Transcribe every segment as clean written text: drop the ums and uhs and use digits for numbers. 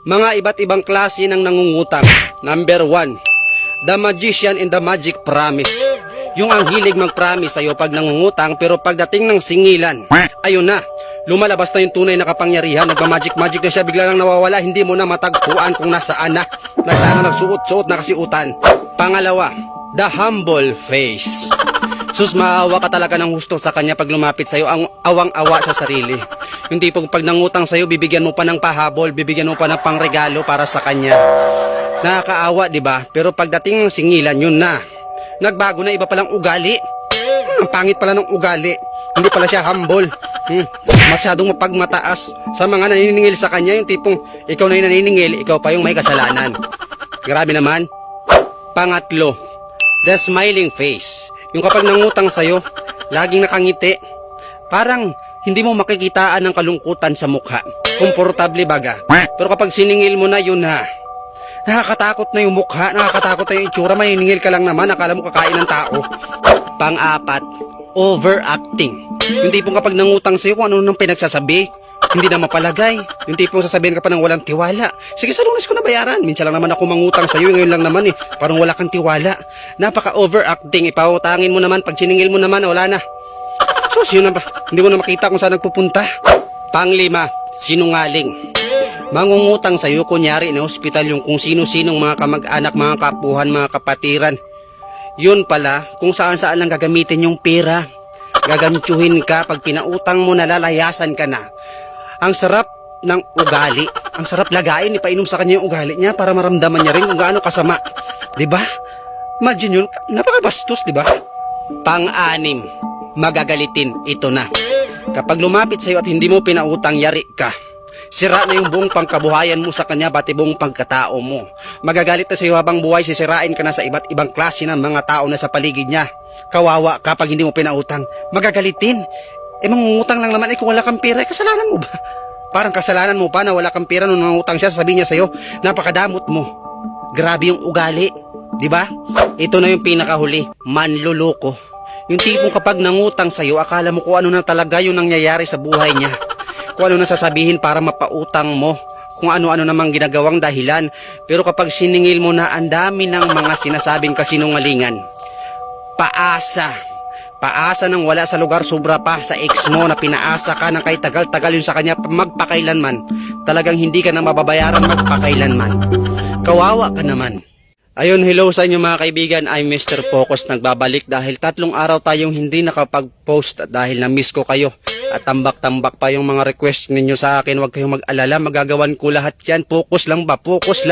Mga iba't ibang klase ng nangungutang. Number 1, the magician and the magic promise. Yung ang hilig mag-promise sa'yo pag nangungutang, pero pagdating ng singilan, ayun na, lumalabas na yung tunay na kapangyarihan. Nagma-magic na siya, bigla lang nawawala, hindi mo na matagpuan kung nasaan na nagsuot-suot na kasiutan. Pangalawa, the humble face. Sus, maawa ka talaga ng husto sa kanya pag lumapit sa'yo, ang awang-awa sa sarili. Yung tipong pag nangutang sa'yo, bibigyan mo pa ng pahabol, bibigyan mo pa ng pangregalo para sa kanya. Nakakaawa, di ba? Pero pagdating ng singilan, yun na. Nagbago na, iba palang ugali. Ang pangit pala ng ugali. Hindi pala siya humble. Masyadong mapagmataas sa mga naniningil sa kanya. Yung tipong ikaw na yung naniningil, ikaw pa yung may kasalanan. Grabe naman. Pangatlo, the smiling face. Yung kapag nangutang sa'yo, laging nakangiti. Parang hindi mo makikitaan ng kalungkutan sa mukha. Komportable baga. Pero kapag siningil mo na, yun na. Nakakatakot na yung mukha, nakakatakot na yung itsura, maniningil ka lang naman, akala mo kakain ng tao. Pang-apat, overacting. Yung tipong kapag nangutang sa'yo kung ano nang pinagsasabi, hindi na mapalagay. Yung tipong sasabihin ka pa ng walang tiwala. Sige, sa Lunes ko na bayaran. Minsan lang naman ako mangutang sa'yo, ngayon lang naman eh. Parang wala kang tiwala. Napaka-overacting. Ipautangin mo naman, pag siningil mo naman, wala na. Sus, yun na ba? Hindi mo na makita kung saan nagpupunta. Pang-lima, sinungaling. Mangungutang sa'yo, kunyari na hospital yung kung sino-sinong mga kamag-anak, mga kapuhan, mga kapatiran. Yun pala, kung saan-saan lang gagamitin yung pera. Gagantyuhin ka, pag pinautang mo, nalalayasan ka na. Ang sarap ng ugali. Ang sarap lagain, ipainom sa kanya yung ugali niya para maramdaman niya rin kung gaano kasama. Diba? Imagine yun, napakabastos, diba? Pang-anim, magagalitin, ito na. Kapag lumapit sa'yo at hindi mo pinautang, yari ka. Sira na yung buong pangkabuhayan mo sa kanya, pati buong pagkatao mo. Magagalit na sa'yo habang buhay, sisirain ka na sa iba't ibang klase ng mga tao na sa paligid niya. Kawawa kapag hindi mo pinautang. Magagalitin. Mangungutang lang naman, kung wala kang pera, kasalanan mo ba? Parang kasalanan mo pa na wala kang pera nung nangutang siya, sasabihin niya sa'yo, napakadamot mo. Grabe yung ugali. Diba? Ito na yung pinakahuli, manluloko. Yung tipong kapag nangutang sa'yo, akala mo kung ano na talaga yung nangyayari sa buhay niya. Kung ano na sasabihin para mapautang mo, kung ano-ano namang ginagawang dahilan. Pero kapag siningil mo na, ang dami ng mga sinasabing kasinungalingan. Paasa nang wala sa lugar, sobra pa sa ex mo na pinaasa ka ng kahit tagal-tagal yun sa kanya magpakailanman. Talagang hindi ka na mababayaran magpakailanman. Kawawa ka naman. Ayun, hello sa inyo mga kaibigan, I'm Mr. Focus nagbabalik dahil 3 araw tayong hindi nakapag-post dahil na-miss ko kayo. At tambak-tambak pa yung mga request ninyo sa akin, huwag kayong mag-alala, magagawan ko lahat yan. Focus lang ba? Focus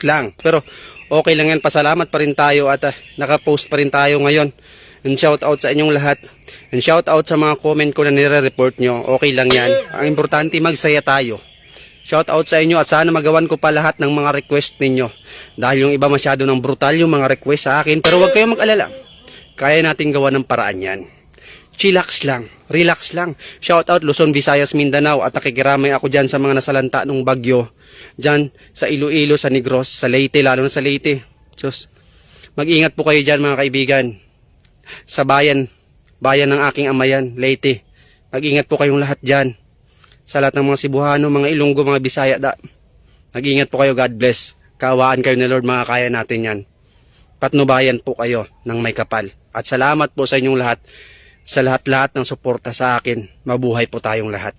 lang. Pero okay lang yan, pasalamat pa rin tayo at nakapost pa rin tayo ngayon. And shout out sa inyong lahat. And shout out sa mga comment ko na nire-report nyo. Okay lang yan. Ang importante, magsaya tayo. Shout out sa inyo at sana magawan ko pa lahat ng mga request ninyo. Dahil yung iba masyado ng brutal yung mga request sa akin. Pero huwag kayong mag-alala. Kaya natin gawa ng paraan yan. Chillax lang. Relax lang. Shout out Luzon, Visayas, Mindanao. At nakikiramay ako dyan sa mga nasalanta ng bagyo. Dyan sa Iloilo, sa Negros, sa Leyte. Lalo na sa Leyte. Diyos. Mag-ingat po kayo dyan mga kaibigan. Sa bayan ng aking ama yan, Leyte. Mag-ingat po kayong lahat dyan. Sa lahat ng mga Cebuano, mga Ilonggo, mga Bisaya. Mag-ingat po kayo, God bless. Kaawaan kayo ni Lord, mga kaya natin yan. Patnubayan po kayo ng may kapal. At salamat po sa inyong lahat. Sa lahat-lahat ng suporta sa akin. Mabuhay po tayong lahat.